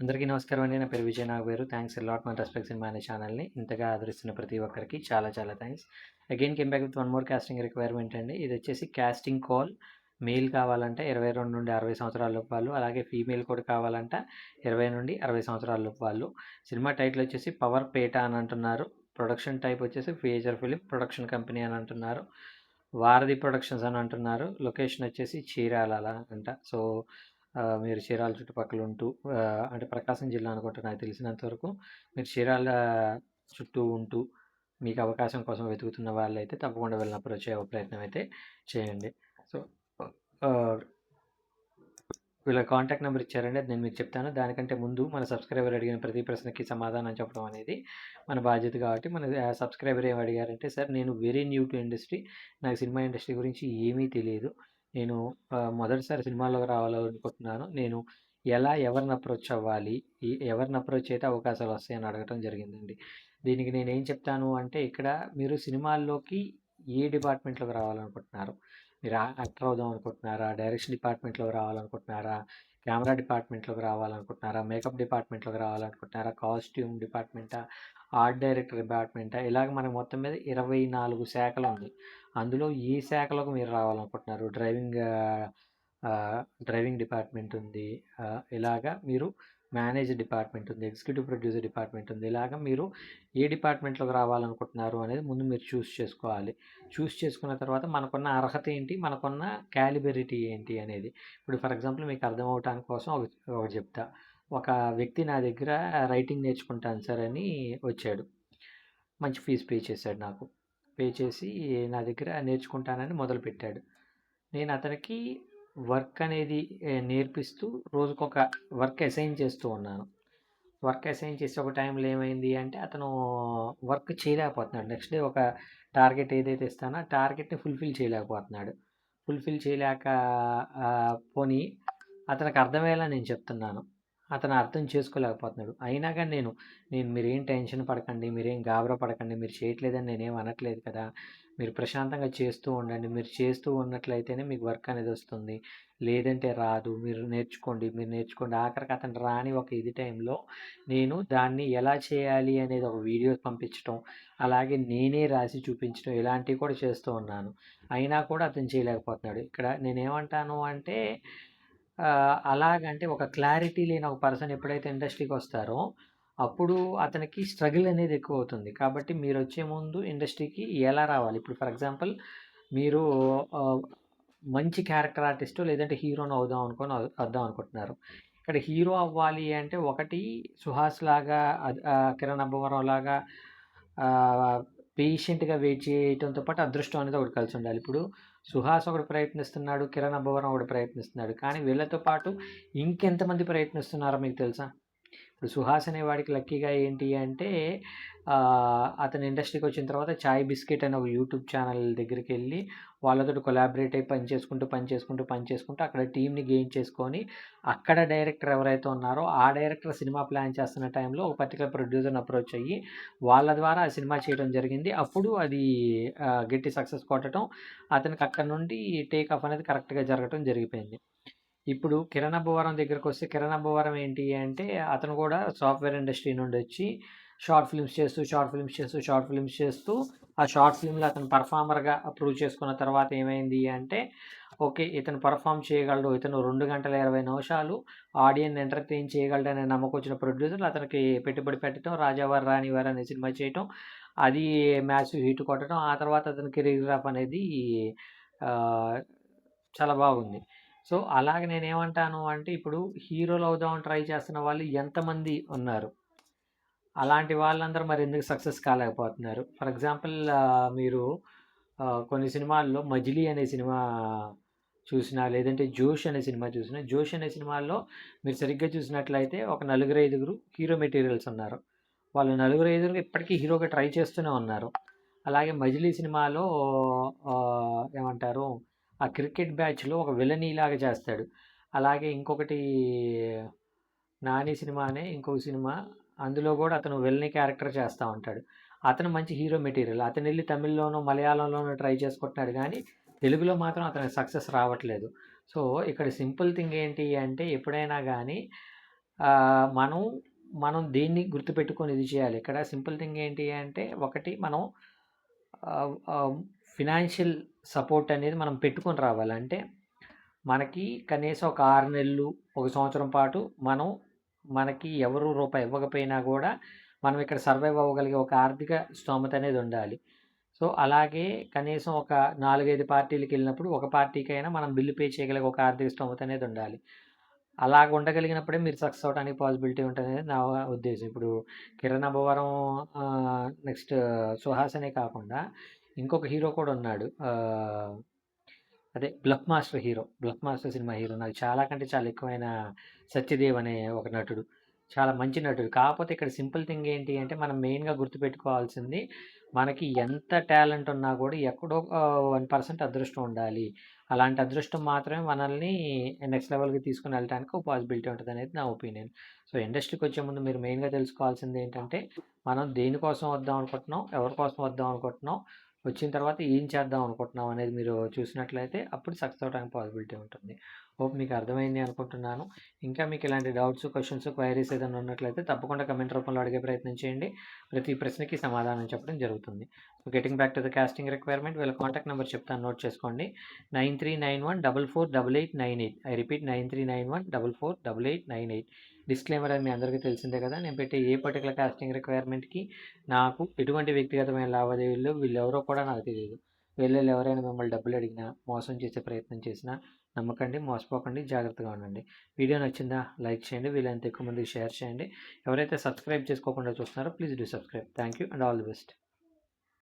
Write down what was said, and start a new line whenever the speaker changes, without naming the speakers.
అందరికీ నమస్కారం అండి. నా పేరు Vijay Nagaveru. Thanks a lot మన రెస్పెక్ట్ సినిమా అనే ఛానల్‌ని ఇంతగా ఆదరిస్తున్న ప్రతి ఒక్కరికి చాలా చాలా thanks. Again came back with one more casting requirement అండి. ఇది వచ్చేసి కాస్టింగ్ కాల్. మేల్ కావాలంటే 22 నుండి 60 సంవత్సరాల లోపు వాళ్ళు, అలాగే ఫీమేల్ కూడా కావాలంట 20 నుండి 60 సంవత్సరాల లోపు వాళ్ళు. సినిమా టైటిల్ వచ్చేసి పవర్ పేట అని అంటున్నారు. ప్రొడక్షన్ టైప్ వచ్చేసి ఫీచర్ ఫిలిం ప్రొడక్షన్ కంపెనీ అని అంటున్నారు. వారధి ప్రొడక్షన్స్ అని అంటున్నారు. లొకేషన్ వచ్చేసి చీరాల అంట. సో మీరు చీరాల చుట్టుపక్కల ఉంటూ అంటే ప్రకాశం జిల్లా అనుకుంటా నాకు తెలిసినంత వరకు. మీరు చీరాల చుట్టూ ఉంటూ మీకు అవకాశం కోసం వెతుకుతున్న వాళ్ళైతే తప్పకుండా వెళ్ళిన అప్రోచ్ అయ్యే ప్రయత్నం అయితే చేయండి. సో వీళ్ళ కాంటాక్ట్ నెంబర్ ఇచ్చారండి, అది నేను మీకు చెప్తాను. దానికంటే ముందు మన సబ్స్క్రైబర్ అడిగిన ప్రతి ప్రశ్నకి సమాధానం చెప్పడం అనేది మన బాధ్యత. కాబట్టి మన సబ్స్క్రైబర్ ఏమి అడిగారంటే, సార్ నేను వెరీ న్యూ టు ఇండస్ట్రీ, నాకు సినిమా ఇండస్ట్రీ గురించి ఏమీ తెలియదు, నేను మొదటిసారి సినిమాల్లోకి రావాలనుకుంటున్నాను, నేను ఎవరిని అప్రోచ్ అవ్వాలి, ఎవరిని అప్రోచ్ అయితే అవకాశాలు వస్తాయని అడగటం జరిగిందండి. దీనికి నేను ఏం చెప్తాను అంటే, ఇక్కడ మీరు సినిమాల్లోకి ఏ డిపార్ట్మెంట్లోకి రావాలనుకుంటున్నారు? మీరు యాక్టర్ అవుదాం అనుకుంటున్నారా, డైరెక్షన్ డిపార్ట్మెంట్లోకి రావాలనుకుంటున్నారా, కెమెరా డిపార్ట్మెంట్లోకి రావాలనుకుంటున్నారా, మేకప్ డిపార్ట్మెంట్లోకి రావాలనుకుంటున్నారా, కాస్ట్యూమ్ డిపార్ట్మెంటా, ఆర్ట్ డైరెక్టర్ డిపార్ట్మెంటా, ఇలాగ మనకు మొత్తం మీద 24 శాఖలు ఉంది. అందులో ఏ శాఖలోకి మీరు రావాలనుకుంటున్నారు? డ్రైవింగ్ డిపార్ట్మెంట్ ఉంది, ఇలాగా మీరు మేనేజర్ డిపార్ట్మెంట్ ఉంది, ఎగ్జిక్యూటివ్ ప్రొడ్యూసర్ డిపార్ట్మెంట్ ఉంది. ఇలాగ మీరు ఏ డిపార్ట్మెంట్లోకి రావాలనుకుంటున్నారు అనేది ముందు మీరు చూస్ చేసుకోవాలి. చూస్ చేసుకున్న తర్వాత మనకున్న అర్హత ఏంటి, మనకున్న క్యాలిబరిటీ ఏంటి అనేది. ఇప్పుడు ఫర్ ఎగ్జాంపుల్ మీకు అర్థం అవటానికి కోసం ఒకటి చెప్తా. ఒక వ్యక్తి నా దగ్గర రైటింగ్ నేర్చుకుంటాను సార్ అని వచ్చాడు. మంచి ఫీజు పే చేశాడు నాకు. పే చేసి నా దగ్గర నేర్చుకుంటానని మొదలుపెట్టాడు. నేను అతనికి వర్క్ అనేది నేర్పిస్తూ రోజుకొక వర్క్ అసైన్ చేస్తూ ఉన్నాను. వర్క్ అసైన్ చేసే ఒక టైంలో ఏమైంది అంటే, అతను వర్క్ చేయలేకపోతున్నాడు. నెక్స్ట్ డే ఒక టార్గెట్ ఏదైతే ఇస్తానో ఆ టార్గెట్ని ఫుల్ఫిల్ చేయలేకపోతున్నాడు. ఫుల్ఫిల్ చేయలేక పోనీ అతనికి అర్థమయ్యేలా నేను చెప్తున్నాను, అతను అర్థం చేసుకోలేకపోతున్నాడు. అయినా కానీ నేను మీరేం టెన్షన్ పడకండి, మీరేం గాబరా పడకండి, మీరు చేయట్లేదని నేనేం అనట్లేదు కదా, మీరు ప్రశాంతంగా చేస్తూ ఉండండి, మీరు చేస్తూ ఉన్నట్లయితేనే మీకు వర్క్ అనేది వస్తుంది, లేదంటే రాదు, మీరు నేర్చుకోండి. ఆఖరికి అతను రాని ఒక టైంలో నేను దాన్ని ఎలా చేయాలి అనేది ఒక వీడియో పంపించడం, అలాగే నేనే రాసి చూపించడం, ఇలాంటివి కూడా చేస్తూ ఉన్నాను. అయినా కూడా అతను చేయలేకపోతున్నాడు. ఇక్కడ నేనేమంటాను అంటే, అలాగంటే ఒక క్లారిటీ లేని ఒక పర్సన్ ఎప్పుడైతే ఇండస్ట్రీకి వస్తారో అప్పుడు అతనికి స్ట్రగుల్ అనేది ఎక్కువ అవుతుంది. కాబట్టి మీరు వచ్చే ముందు ఇండస్ట్రీకి ఎలా రావాలి, ఇప్పుడు ఫర్ ఎగ్జాంపుల్ మీరు మంచి క్యారెక్టర్ ఆర్టిస్టు లేదంటే హీరోని వద్దాం అనుకుంటున్నారు. ఇక్కడ హీరో అవ్వాలి అంటే ఒకటి సుహాస్ లాగా, కిరణ్ అబ్బవరం లాగా పేషెంట్‌గా వెయిట్ చేయటంతో పాటు అదృష్టం అనేది ఒకటి కలిసి ఉండాలి. ఇప్పుడు సుహాస్ ఒకడు ప్రయత్నిస్తున్నాడు, కిరణ్ అబ్బవరం ఒకడు ప్రయత్నిస్తున్నాడు. కానీ వీళ్ళతో పాటు ఇంకెంతమంది ప్రయత్నిస్తున్నారో మీకు తెలుసా? ఇప్పుడు సుహాస్ అనేవాడికి లక్కీగా ఏంటి అంటే, అతను ఇండస్ట్రీకి వచ్చిన తర్వాత చాయ్ బిస్కెట్ అనే ఒక యూట్యూబ్ ఛానల్ దగ్గరికి వెళ్ళి వాళ్ళతో కొలాబరేట్ అయ్యి పని చేసుకుంటూ అక్కడ టీమ్ని గెయిన్ చేసుకొని, అక్కడ డైరెక్టర్ ఎవరైతే ఉన్నారో ఆ డైరెక్టర్ సినిమా ప్లాన్ చేస్తున్న టైంలో ఒక పర్టికులర్ ప్రొడ్యూసర్ని అప్రోచ్ అయ్యి వాళ్ళ ద్వారా ఆ సినిమా చేయడం జరిగింది. అప్పుడు అది గట్టి సక్సెస్ కొట్టడం, అతనికి అక్కడ నుండి టేక్ ఆఫ్ అనేది కరెక్ట్గా జరగడం జరిగిపోయింది. ఇప్పుడు కిరణ్ అబ్బవరం దగ్గరకొస్తే, కిరణ్ అబ్బవరం ఏంటి అంటే, అతను కూడా సాఫ్ట్‌వేర్ ఇండస్ట్రీ నుండి వచ్చి షార్ట్ ఫిల్మ్స్ చేస్తూ ఆ షార్ట్ ఫిల్మ్‌లో అతను పర్ఫార్మర్‌గా ప్రూవ్ చేసుకున్న తర్వాత ఏమైంది అంటే, ఓకే, ఇతను పర్ఫార్మ్ చేయగలడు, ఇతను 2 గంటల 20 నిమిషాలు ఆడియన్‌ని ఎంటర్‌టైన్ చేయగలడనే నమ్మకం వచ్చిన ప్రొడ్యూసర్లు అతనికి పెట్టుబడి పెట్టడం, 'రాజావారు రాణివారు' అనే సినిమా చేయటం, అది మ్యాసివ్ హిట్ కొట్టడం. ఆ తర్వాత అతని కెరీర్ గ్రాఫ్ అనేది చాలా బాగుంది. సో, అలాగ నేనేమంటాను అంటే, ఇప్పుడు హీరోలు అవుదామని ట్రై చేస్తున్న వాళ్ళు ఎంతమంది ఉన్నారు? అలాంటి వాళ్ళందరూ మరెందుకు సక్సెస్ కాలేకపోతున్నారు? ఫర్ ఎగ్జాంపుల్ మీరు కొన్ని సినిమాల్లో 'మజిలీ' అనే సినిమా చూసినా, లేదంటే 'జోష్' అనే సినిమా చూసినా, 'జోష్' అనే సినిమాలో మీరు సరిగ్గా చూసినట్లయితే ఒక నలుగురు, ఐదుగురు హీరో మెటీరియల్స్ ఉన్నారు. వాళ్ళు నలుగురు, ఐదుగురు ఇప్పటికీ హీరోగా ట్రై చేస్తూనే ఉన్నారు. అలాగే 'మజిలీ' సినిమాలో ఏమంటారు, ఆ క్రికెట్ బ్యాచ్‌లో ఒక విలనీలాగా చేస్తాడు. అలాగే ఇంకొకటి 'నాని' సినిమానే ఇంకొక సినిమా, అందులో కూడా అతను విలనీ క్యారెక్టర్ చేస్తూ ఉంటాడు. అతను మంచి హీరో మెటీరియల్. అతనెళ్ళి తమిళ్‌లోనో, మలయాళంలోనో ట్రై చేసుకుంటున్నాడు కానీ తెలుగులో మాత్రం అతనికి సక్సెస్ రావట్లేదు. సో, ఇక్కడ సింపుల్ థింగ్ ఏంటి అంటే, ఎప్పుడైనా గానీ మనం మనం దేన్ని గుర్తుపెట్టుకొని ఇది చేయాలి. ఇక్కడ సింపుల్ థింగ్ ఏంటి అంటే, ఒకటి మనం ఫినాన్షియల్ సపోర్ట్ అనేది మనం పెట్టుకొని రావాలి. అంటే మనకి కనీసం ఒక 6 నెలలు, ఒక సంవత్సరం పాటు మనకి ఎవరు రూపాయి ఇవ్వకపోయినా కూడా మనం ఇక్కడ సర్వైవ్ అవ్వగలిగే ఒక ఆర్థిక స్తోమత అనేది ఉండాలి. సో, అలాగే కనీసం ఒక 4, 5 పార్టీలకెళ్ళినప్పుడు ఒక పార్టీకైనా మనం బిల్లు పే చేయగలిగే ఒక ఆర్థిక స్తోమత అనేది ఉండాలి. అలాగ ఉండగలిగినప్పుడే మీరు సక్సెస్ అవ్వడానికి పాసిబిలిటీ ఉంటదనేది నా ఉద్దేశం. ఇప్పుడు 'కిరణ్ అబ్బవరం' నెక్స్ట్ 'సుహాస్' అనే కాకుండా ఇంకొక హీరో కూడా ఉన్నాడు. అదే 'bluff master' hero. 'Bluff master' cinema hero నాకు చాలా కంటే చాలా ఎక్కువైన 'సత్యదేవ్' అనే ఒక నటుడు. చాలా మంచి నటుడు. కాకపోతే ఇక్కడ సింపుల్ థింగ్ ఏంటి అంటే, మనం మెయిన్‌గా గుర్తుపెట్టుకోవాల్సింది, మనకి ఎంత టాలెంట్ ఉన్నా కూడా ఎక్కడో 1% అదృష్టం ఉండాలి. అలాంటి అదృష్టం మాత్రమే మనల్ని నెక్స్ట్ లెవెల్‌కి తీసుకొని వెళ్ళటానికి ఒక పాసిబిలిటీ ఉంటదనేది నా ఒపీనియన్. సో, ఇండస్ట్రీకొచ్చే ముందు మీరు మెయిన్‌గా తెలుసుకోవాల్సింది ఏంటంటే, మనం దేనికోసం వద్దాం అనుకుంటున్నాం, ఎవరి కోసం వద్దాం అనుకుంటున్నాం, వచ్చిన తర్వాత ఏం చేద్దాం అనుకుంటున్నాం అనేది మీరు చూసినట్లయితే అప్పుడు సక్సెస్ అవ్వడానికి పాసిబిలిటీ ఉంటుంది. హోప్ మీకు అర్థమైంది అనుకుంటున్నాను. ఇంకా మీకు ఇలాంటి డౌట్స్, క్వెషన్స్, క్వైరీస్ ఏదైనా ఉన్నట్లయితే తప్పకుండా కమెంట్ రూపంలో అడిగే ప్రయత్నం చేయండి. ప్రతి ప్రశ్నకి సమాధానం చెప్పడం జరుగుతుంది. So, getting back to the casting requirement, వీళ్ళ కాంటాక్ట్ నెంబర్ చెప్తాను, నోట్ చేసుకోండి. 9391448888. I repeat 9391448888. డిస్క్లైమర్ అని మీ అందరికీ తెలిసిందే కదా. నేను పెట్టే ఏ పర్టికులర్ కాస్టింగ్ రిక్వైర్మెంట్‌కి నాకు ఎటువంటి వ్యక్తిగతమైన లావాదేవీలు వీళ్ళెవరో కూడా నాకు తెలీదు. వీళ్ళలో ఎవరైనా మిమ్మల్ని డబ్బులు అడిగినా, మోసం చేసే ప్రయత్నం చేసినా నమ్మకండి, మోసపోకండి, జాగ్రత్తగా ఉండండి. వీడియో నచ్చిందా? లైక్ చేయండి. వీలైనంత ఎక్కువ మందికి షేర్ చేయండి. ఎవరైతే సబ్స్క్రైబ్ చేసుకోకుండా చూస్తున్నారో please do subscribe. Thank you and all the best.